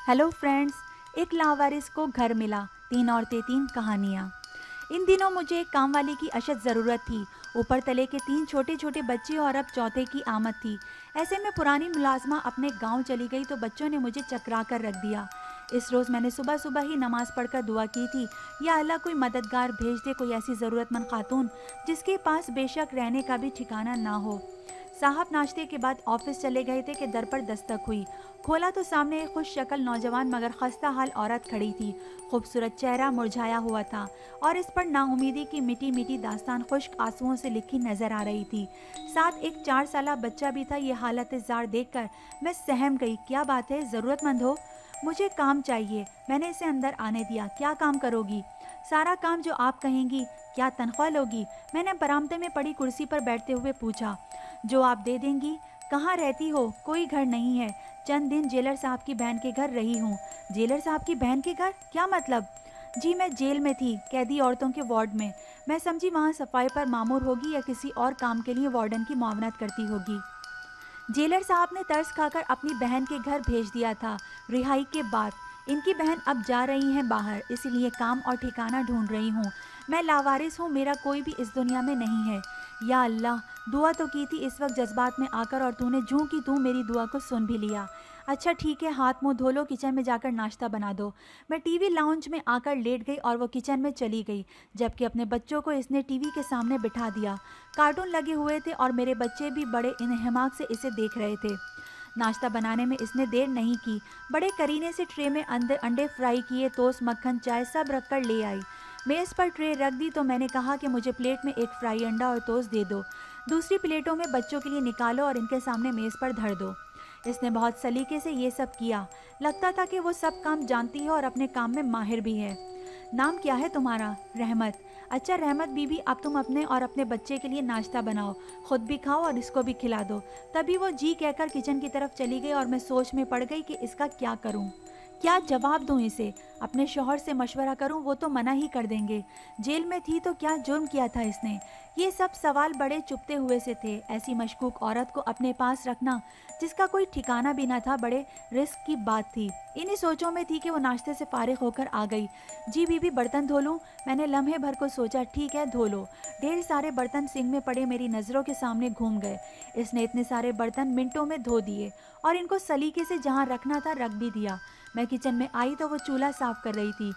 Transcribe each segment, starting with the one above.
Hello friends. एक लावारिस को घर मिला, 3 औरतें 3 कहानियाँ। इन दिनों मुझे एक काम वाली की अशद ज़रूरत थी। ऊपर तले के 3 छोटे छोटे बच्चे और अब चौथे की आमद थी। ऐसे में पुरानी मुलाजमा अपने गांव चली गई तो बच्चों ने मुझे चकरा कर रख दिया। इस रोज़ मैंने सुबह सुबह ही नमाज़ पढ़कर दुआ की थी, या अल्लाह कोई मददगार भेज दे, कोई ऐसी ज़रूरतमंद खातून जिसके पास बेशक रहने का भी ठिकाना ना हो। साहब नाश्ते के बाद ऑफिस चले गए थे कि दर पर दस्तक हुई। खोला तो सामने एक खुश शक्ल नौजवान मगर खस्ता हाल औरत खड़ी थी। खूबसूरत चेहरा मुरझाया हुआ था और इस पर नाउमीदी की मीठी मीठी दास्तान खुश्क आंसुओं से लिखी नजर आ रही थी। साथ एक 4 साला बच्चा भी था। ये हालत जार देखकर मैं सहम गई। क्या बात है, ज़रूरतमंद हो? मुझे काम चाहिए। मैंने इसे अंदर आने दिया। क्या काम करोगी? सारा काम जो आप कहेंगी। क्या तनख्वाह लोगी? मैंने बरामदे में पड़ी कुर्सी पर बैठते हुए पूछा। जो आप दे देंगी। कहाँ रहती हो? कोई घर नहीं है। चंद दिन जेलर साहब की बहन के घर रही हूँ। जेलर साहब की बहन के घर? क्या मतलब? जी, मैं जेल में थी, कैदी औरतों के वार्ड में। मैं समझी वहाँ सफाई पर मामूर होगी या किसी और काम के लिए वार्डन की मुआवनत करती होगी। जेलर साहब ने तरस खाकर अपनी बहन के घर भेज दिया था रिहाई के बाद। इनकी बहन अब जा रही हैं बाहर, इसीलिए काम और ठिकाना ढूंढ रही हूँ। मैं लावारिस हूँ, मेरा कोई भी इस दुनिया में नहीं है। या अल्लाह, दुआ तो की थी इस वक्त जज्बात में आकर, और तूने जूं की तू मेरी दुआ को सुन भी लिया। अच्छा ठीक है, हाथ मुंह धो लो, किचन में जाकर नाश्ता बना दो। मैं टीवी लाउंज में आकर लेट गई और वो किचन में चली गई, जबकि अपने बच्चों को इसने टीवी के सामने बिठा दिया। कार्टून लगे हुए थे और मेरे बच्चे भी बड़े इन्हमाक से इसे देख रहे थे। नाश्ता बनाने में इसने देर नहीं की। बड़े करीने से ट्रे में अंदर अंडे फ्राई किए, टोस्ट, मक्खन, चाय सब रख कर ले आई। मेज़ पर ट्रे रख दी तो मैंने कहा कि मुझे प्लेट में एक फ्राई अंडा और टोस्ट दे दो। दूसरी प्लेटों में बच्चों के लिए निकालो और इनके सामने मेज़ पर धर दो। इसने बहुत सलीके से ये सब किया। लगता था कि वो सब काम जानती है और अपने काम में माहिर भी है। नाम क्या है तुम्हारा? रहमत। अच्छा रहमत बीबी, अब तुम अपने और अपने बच्चे के लिए नाश्ता बनाओ, खुद भी खाओ और इसको भी खिला दो। तभी वो जी कहकर किचन की तरफ चली गई और मैं सोच में पड़ गई कि इसका क्या करूं, क्या जवाब दूं इसे। अपने शौहर से मशवरा करूं, वो तो मना ही कर देंगे। जेल में थी तो क्या जुर्म किया था इसने? ये सब सवाल बड़े चुपते हुए से थे। ऐसी मशकूक औरत को अपने पास रखना जिसका कोई ठिकाना भी ना था, बड़े रिस्क की बात थी। इन्हीं सोचों में थी कि वो नाश्ते से फारिग होकर आ गई। जी बीबी, बर्तन धो लूं? मैंने लम्हे भर को सोचा, ठीक है धो लो। ढेर सारे बर्तन सिंक में पड़े मेरी नज़रों के सामने घूम गए। इसने इतने सारे बर्तन मिनटों में धो दिए और इनको सलीके से जहाँ रखना था रख भी दिया। मैं किचन में आई तो वो चूल्हा साफ कर रही थी।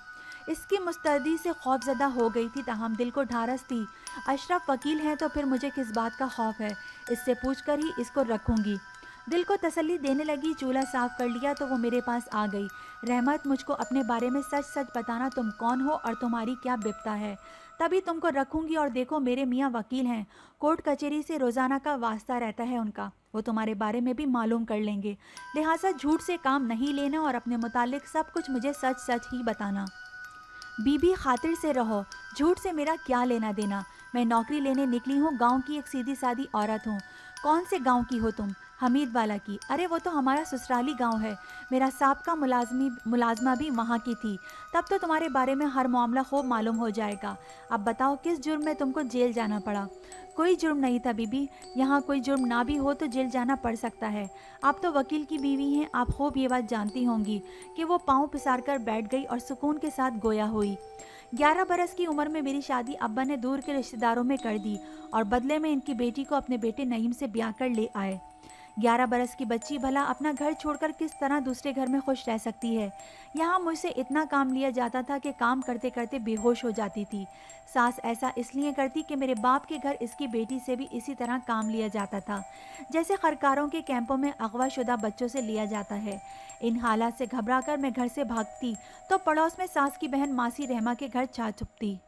इसकी मुस्तैदी से खौफजदा हो गई थी, ताहम दिल को ढारस थी। अशरफ वकील हैं तो फिर मुझे किस बात का खौफ है? इससे पूछ कर ही इसको रखूंगी। दिल को तसल्ली देने लगी। चूल्हा साफ कर लिया तो वो मेरे पास आ गई। रहमत, मुझको अपने बारे में सच सच बताना, तुम कौन हो और तुम्हारी क्या बिपता है? तभी तुमको रखूंगी। और देखो, मेरे मियाँ वकील हैं, कोर्ट कचहरी से रोज़ाना का वास्ता रहता है उनका। वो तुम्हारे बारे में भी मालूम कर लेंगे। लिहाजा झूठ से काम नहीं लेना और अपने मुतालिक सब कुछ मुझे सच सच ही बताना। बीबी, खातिर से रहो, झूठ से मेरा क्या लेना देना। मैं नौकरी लेने निकली हूँ, गांव की एक सीधी सादी औरत हूँ। कौन से गांव की हो तुम? हमीद वाला की। अरे वो तो हमारा ससुराली गांव है। मेरा साबका मुलाजमा भी वहाँ की थी। तब तो तुम्हारे बारे में हर मामला खूब मालूम हो जाएगा। अब बताओ, किस जुर्म में तुमको जेल जाना पड़ा? कोई जुर्म नहीं था बीबी। यहाँ कोई जुर्म ना भी हो तो जेल जाना पड़ सकता है। आप तो वकील की बीवी हैं, आप खूब ये बात जानती होंगी। कि वो पाँव पिसार कर बैठ गई और सुकून के साथ गोया हुई। 11 बरस की उम्र में मेरी शादी अब्बा ने दूर के रिश्तेदारों में कर दी और बदले में इनकी बेटी को अपने बेटे नईम से ब्याह कर ले आए। 11 बरस की बच्ची भला अपना घर छोड़कर किस तरह दूसरे घर में खुश रह सकती है? यहाँ मुझसे इतना काम लिया जाता था कि काम करते करते बेहोश हो जाती थी। सास ऐसा इसलिए करती कि मेरे बाप के घर इसकी बेटी से भी इसी तरह काम लिया जाता था, जैसे खरकारों के कैंपों में अगवा शुदा बच्चों से लिया जाता है। इन हालात से घबराकर मैं घर से भागती तो पड़ोस में सास की बहन मासी रहमा के घर जा छुपती।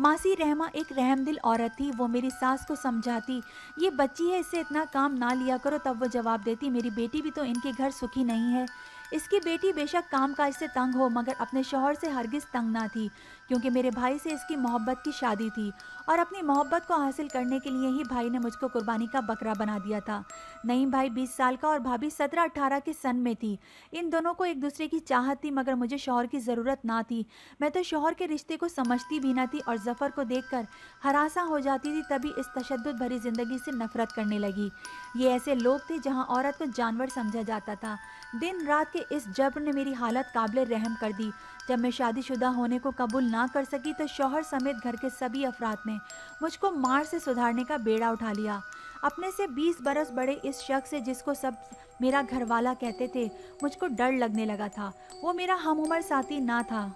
मासी रहमा एक रहमदिल औरत थी। वो मेरी सास को समझाती, ये बच्ची है, इससे इतना काम ना लिया करो। तब वो जवाब देती, मेरी बेटी भी तो इनके घर सुखी नहीं है। इसकी बेटी बेशक काम काज से तंग हो, मगर अपने शौहर से हरगिज तंग ना थी, क्योंकि मेरे भाई से इसकी मोहब्बत की शादी थी और अपनी मोहब्बत को हासिल करने के लिए ही भाई ने मुझको कुर्बानी का बकरा बना दिया था। नईम भाई 20 साल का और भाभी 17-18 के सन में थी। इन दोनों को एक दूसरे की चाहत थी, मगर मुझे शौहर की ज़रूरत ना थी। मैं तो शौहर के रिश्ते को समझती भी ना थी और ज़फ़र को देखकर हरासा हो जाती थी। तभी इस तशद्दुद भरी ज़िंदगी से नफ़रत करने लगी। ये ऐसे लोग थे जहाँ औरत को जानवर समझा जाता था। दिन रात के इस जब्र ने मेरी हालत काबिल रहम कर दी। जब मैं शादीशुदा होने को कबूल ना कर सकी तो शौहर समेत घर के सभी अफराद ने मुझको मार से सुधारने का बेड़ा उठा लिया। अपने से 20 बरस बड़े इस शख्स से, जिसको सब मेरा घरवाला कहते थे, मुझको डर लगने लगा था। वो मेरा हमउम्र साथी ना था,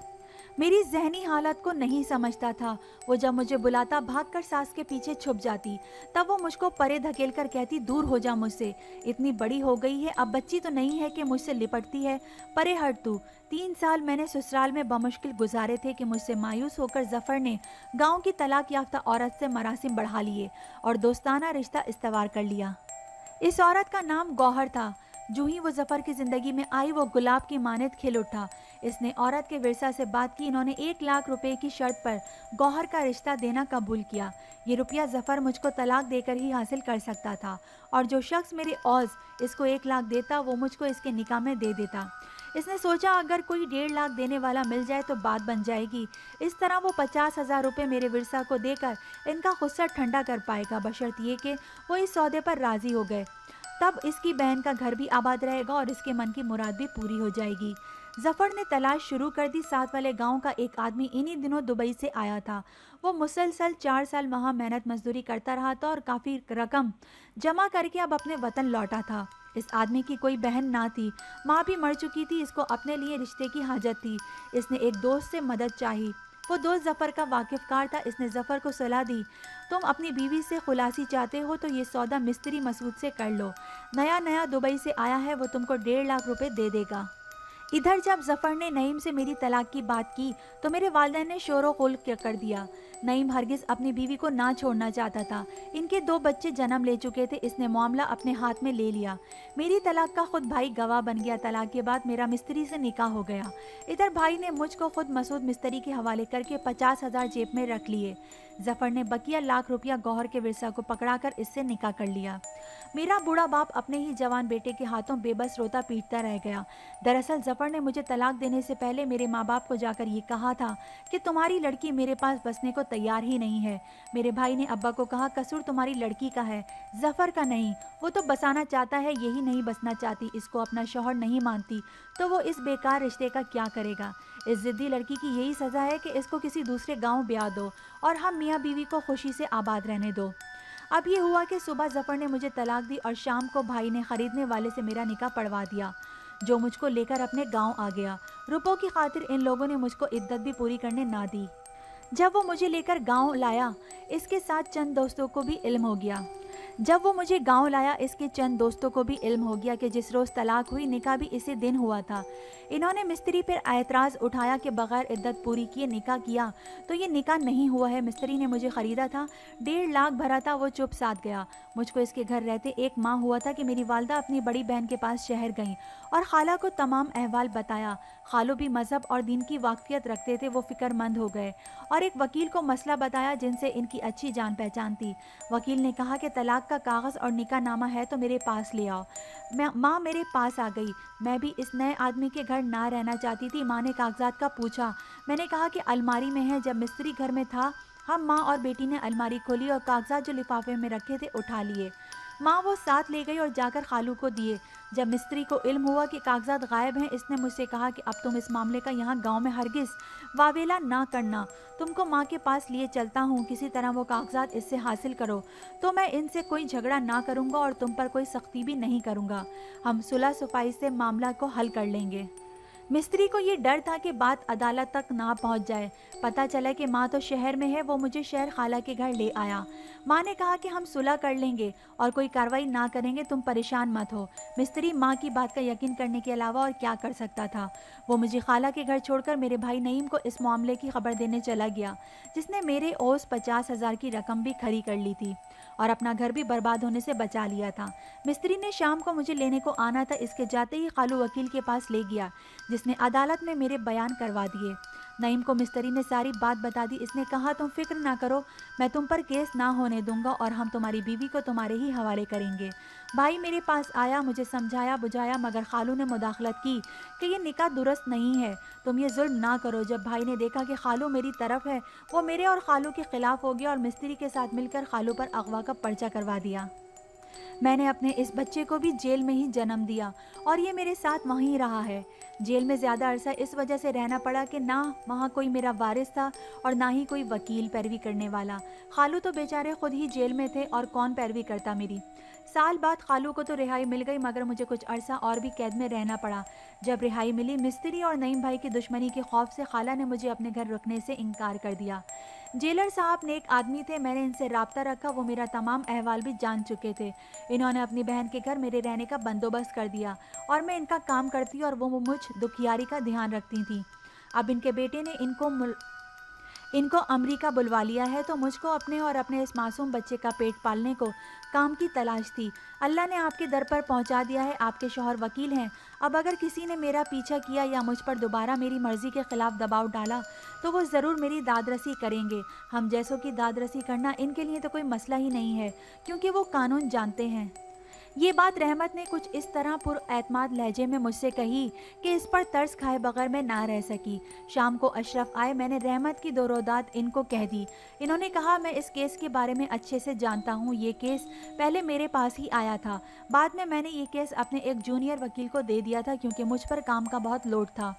मेरी ज़हनी हालत को नहीं समझता था। वो जब मुझे बुलाता भागकर सास के पीछे छुप जाती। तब वो मुझको परे धकेल कर कहती, दूर हो जा मुझसे, इतनी बड़ी हो गई है, अब बच्ची तो नहीं है कि मुझसे लिपटती है, परे हट तू। 3 साल मैंने ससुराल में बमुश्किल गुजारे थे कि मुझसे मायूस होकर ज़फ़र ने गाँव की तलाक याफ्ता औरत से मरासिम बढ़ा लिए और दोस्ताना रिश्ता इस्तवार कर लिया। इस औरत का नाम गौहर था। जो ही वो ज़फ़र की ज़िंदगी में आई, वो गुलाब की मानद खिल उठा। इसने औरत के विरसा से बात की। इन्होंने 1 लाख रुपए की शर्त पर गौहर का रिश्ता देना कबूल किया। ये रुपया ज़फ़र मुझको तलाक देकर ही हासिल कर सकता था और जो शख्स मेरे औज़ इसको 1 लाख देता, वो मुझको इसके निकाह में दे देता। इसने सोचा अगर कोई 1.5 लाख देने वाला मिल जाए तो बात बन जाएगी। इस तरह वो 50,000 रुपये मेरे विरसा को देकर इनका गुस्सा ठंडा कर पाएगा, बशर्ते कि वो इस सौदे पर राज़ी हो गए। तब इसकी बहन का घर भी आबाद रहेगा और इसके मन की मुराद भी पूरी हो जाएगी। ज़फ़र ने तलाश शुरू कर दी। साथ वाले गांव का एक आदमी इन्हीं दिनों दुबई से आया था। वो मुसलसल 4 साल वहाँ मेहनत मजदूरी करता रहा था और काफ़ी रकम जमा करके अब अपने वतन लौटा था। इस आदमी की कोई बहन ना थी, माँ भी मर चुकी थी। इसको अपने लिए रिश्ते की हाजत थी। इसने एक दोस्त से मदद चाही। वो दोस्त ज़फ़र का वाकिफ़कार था। इसने ज़फ़र को सलाह दी, तुम अपनी बीवी से खुलासी चाहते हो तो ये सौदा मिस्त्री मसूद से कर लो। नया नया दुबई से आया है, वो तुमको 1.5 लाख रुपए दे देगा। इधर जब ज़फ़र ने नईम से मेरी तलाक की बात की तो मेरे वालिदैन ने शोर गुल कर दिया। नईम हरगिज़ अपनी बीवी को ना छोड़ना चाहता था। इनके 2 बच्चे जन्म ले चुके थे। इसने मामला अपने हाथ में ले लिया। मेरी तलाक का खुद भाई गवाह बन गया। तलाक के बाद मेरा मिस्त्री से निकाह हो गया। इधर भाई ने मुझको खुद मसूद मिस्त्री के हवाले करके 50,000 जेब में रख लिए। ज़फ़र ने बकिया लाख रुपया गौहर के विरसा को पकड़ाकर इससे निकाह कर लिया। मेरा बूढ़ा बाप अपने ही जवान बेटे के हाथों बेबस रोता पीटता रह गया। दरअसल ज़फ़र ने मुझे तलाक देने से पहले मेरे माँ बाप को जाकर ये कहा था कि तुम्हारी लड़की मेरे पास बसने को तैयार ही नहीं है। मेरे भाई ने अब्बा को कहा, कसूर तुम्हारी लड़की का है, ज़फ़र का नहीं। वो तो बसाना चाहता है, यही नहीं बसना चाहती। इसको अपना शौहर नहीं मानती तो वो इस बेकार रिश्ते का क्या करेगा। इस ज़िद्दी लड़की की यही सज़ा है कि इसको किसी दूसरे गाँव ब्याह दो और हम मियाँ बीवी को खुशी से आबाद रहने दो। अब ये हुआ कि सुबह ज़फ़र ने मुझे तलाक दी और शाम को भाई ने ख़रीदने वाले से मेरा निकाह पढ़वा दिया, जो मुझको लेकर अपने गांव आ गया। रुपयों की खातिर इन लोगों ने मुझको इद्दत भी पूरी करने ना दी। जब वो मुझे लेकर गांव लाया, इसके साथ चंद दोस्तों को भी इल्म हो गया। इसके चंद दोस्तों को भी इल्म हो गया कि जिस रोज़ तलाक हुई, निकाह भी इसी दिन हुआ था। इन्होंने मिस्त्री पर एतराज़ उठाया कि बग़ैर इद्दत पूरी किए निकाह किया तो ये निकाह नहीं हुआ है। मिस्त्री ने मुझे ख़रीदा था, 1.5 लाख भरा था, वो चुप साध गया। मुझको इसके घर रहते 1 माह हुआ था कि मेरी वालदा अपनी बड़ी बहन के पास शहर गईं और खाला को तमाम अहवाल बताया। खालो भी मज़हब और दीन की वाक़फ़ियत रखते थे। वो फ़िक्रमंद हो गए और एक वकील को मसला बताया जिनसे इनकी अच्छी जान पहचान थी। वकील ने कहा कि तलाक का कागज़ और निकाह नामा है तो मेरे पास ले आओ। माँ मेरे पास आ गई। मैं भी इस नए आदमी के घर ना रहना चाहती थी। माँ ने कागजात का पूछा। मैंने कहा कि अलमारी में है। जब मिस्त्री घर में था, हम माँ और बेटी ने अलमारी खोली और कागजात जो लिफाफे में रखे थे उठा लिए। माँ वो साथ ले गई और जाकर खालू को दिए। जब मिस्त्री को इल्म हुआ कि कागजात गायब हैं, इसने मुझसे कहा कि अब तुम इस मामले का यहाँ गांव में हरगिज़ वावेला ना करना। तुमको माँ के पास लिए चलता हूँ, किसी तरह वो कागजात इससे हासिल करो तो मैं इनसे कोई झगड़ा ना करूँगा और तुम पर कोई सख्ती भी नहीं करूँगा। हम सुलह सफाई से मामला को हल कर लेंगे। मिस्त्री को ये डर था कि बात अदालत तक ना पहुंच जाए। पता चला कि माँ तो शहर में है। वो मुझे शहर खाला के घर ले आया। माँ ने कहा कि हम सुलह कर लेंगे और कोई कार्रवाई ना करेंगे, तुम परेशान मत हो। मिस्त्री माँ की बात का यकीन करने के अलावा और क्या कर सकता था। वो मुझे खाला के घर छोड़कर मेरे भाई नईम को इस मामले की खबर देने चला गया, जिसने मेरे ओस 50,000 की रकम भी खरी कर ली थी और अपना घर भी बर्बाद होने से बचा लिया था। मिस्त्री ने शाम को मुझे लेने को आना था। इसके जाते ही खालू वकील के पास ले गया, जिसने अदालत में मेरे बयान करवा दिए। नईम को मिस्त्री ने सारी बात बता दी। इसने कहा, तुम फिक्र ना करो, मैं तुम पर केस ना होने दूंगा और हम तुम्हारी बीवी को तुम्हारे ही हवाले करेंगे। भाई मेरे पास आया, मुझे समझाया बुझाया, मगर खालू ने मुदाखलत की कि ये निकाह दुरुस्त नहीं है, तुम ये जुल्म ना करो। जब भाई ने देखा कि खालू मेरी तरफ है, वो मेरे और खालू के खिलाफ हो गया और मिस्त्री के साथ मिलकर खालू पर अगवा का पर्चा करवा दिया। मैंने अपने इस बच्चे को भी जेल में ही जन्म दिया और ये मेरे साथ वहीं रहा है। जेल में ज़्यादा अरसा इस वजह से रहना पड़ा कि ना वहाँ कोई मेरा वारिस था और ना ही कोई वकील पैरवी करने वाला। खालू तो बेचारे खुद ही जेल में थे और कौन पैरवी करता मेरी। साल बाद खालू को तो रिहाई मिल गई, मगर मुझे कुछ अरसा और भी कैद में रहना पड़ा। जब रिहाई मिली, मिस्त्री और नईम भाई की दुश्मनी के खौफ से खाला ने मुझे अपने घर रुकने से इनकार कर दिया। जेलर साहब नेक आदमी थे, मैंने इनसे राब्ता रखा, वो मेरा तमाम अहवाल भी जान चुके थे। इन्होंने अपनी बहन के घर मेरे रहने का बंदोबस्त कर दिया और मैं इनका काम करती और वो मुझ दुखियारी का ध्यान रखती थी। अब इनके बेटे ने इनको अमेरिका बुलवा लिया है, तो मुझको अपने और अपने इस मासूम बच्चे का पेट पालने को काम की तलाश थी। अल्लाह ने आपके दर पर पहुंचा दिया है, आपके शौहर वकील हैं। अब अगर किसी ने मेरा पीछा किया या मुझ पर दोबारा मेरी मर्ज़ी के ख़िलाफ़ दबाव डाला तो वो ज़रूर मेरी दादरसी करेंगे। हम जैसों की दादरसी करना इनके लिए तो कोई मसला ही नहीं है, क्योंकि वो कानून जानते हैं। ये बात रहमत ने कुछ इस तरह पुरएतमाद लहजे में मुझसे कही कि इस पर तरस खाए बगैर मैं ना रह सकी। शाम को अशरफ आए, मैंने रहमत की दो रोदात इनको कह दी। इन्होंने कहा, मैं इस केस के बारे में अच्छे से जानता हूँ, ये केस पहले मेरे पास ही आया था, बाद में मैंने ये केस अपने एक जूनियर वकील को दे दिया था क्योंकि मुझ पर काम का बहुत लोड था।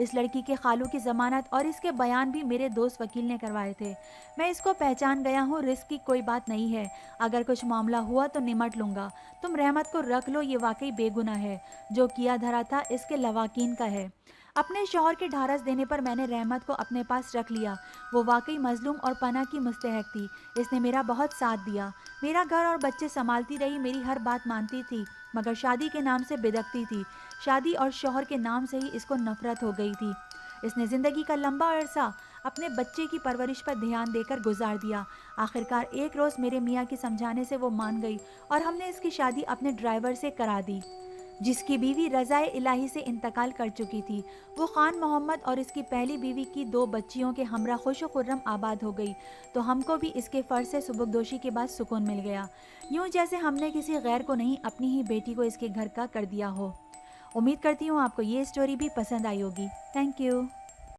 इस लड़की के खालू की ज़मानत और इसके बयान भी मेरे दोस्त वकील ने करवाए थे। मैं इसको पहचान गया हूँ, रिस्क की कोई बात नहीं है, अगर कुछ मामला हुआ तो निमट लूँगा। तुम रहमत को रख लो, ये वाकई बेगुनाह है, जो किया धरा था इसके लवाकीन का है। अपने शौहर के ढारस देने पर मैंने रहमत को अपने पास रख लिया। वो वाकई मजलूम और पनाह की मुस्तहक थी। इसने मेरा बहुत साथ दिया, मेरा घर और बच्चे संभालती रही, मेरी हर बात मानती थी, मगर शादी के नाम से बिदकती थी। शादी और शौहर के नाम से ही इसको नफरत हो गई थी। इसने ज़िंदगी का लंबा अरसा अपने बच्चे की परवरिश पर ध्यान देकर गुजार दिया। आखिरकार एक रोज़ मेरे मियाँ के समझाने से वो मान गई और हमने इसकी शादी अपने ड्राइवर से करा दी, जिसकी बीवी रज़ाए इलाही से इंतकाल कर चुकी थी। वो खान मोहम्मद और इसकी पहली बीवी की दो बच्चियों के हमरा खुश खुर्रम आबाद हो गई, तो हमको भी इसके फ़र्ज से सुबुकदोशी के बाद सुकून मिल गया, यूँ जैसे हमने किसी गैर को नहीं, अपनी ही बेटी को इसके घर का कर दिया हो। उम्मीद करती हूँ आपको ये स्टोरी भी पसंद आई होगी। Thank you.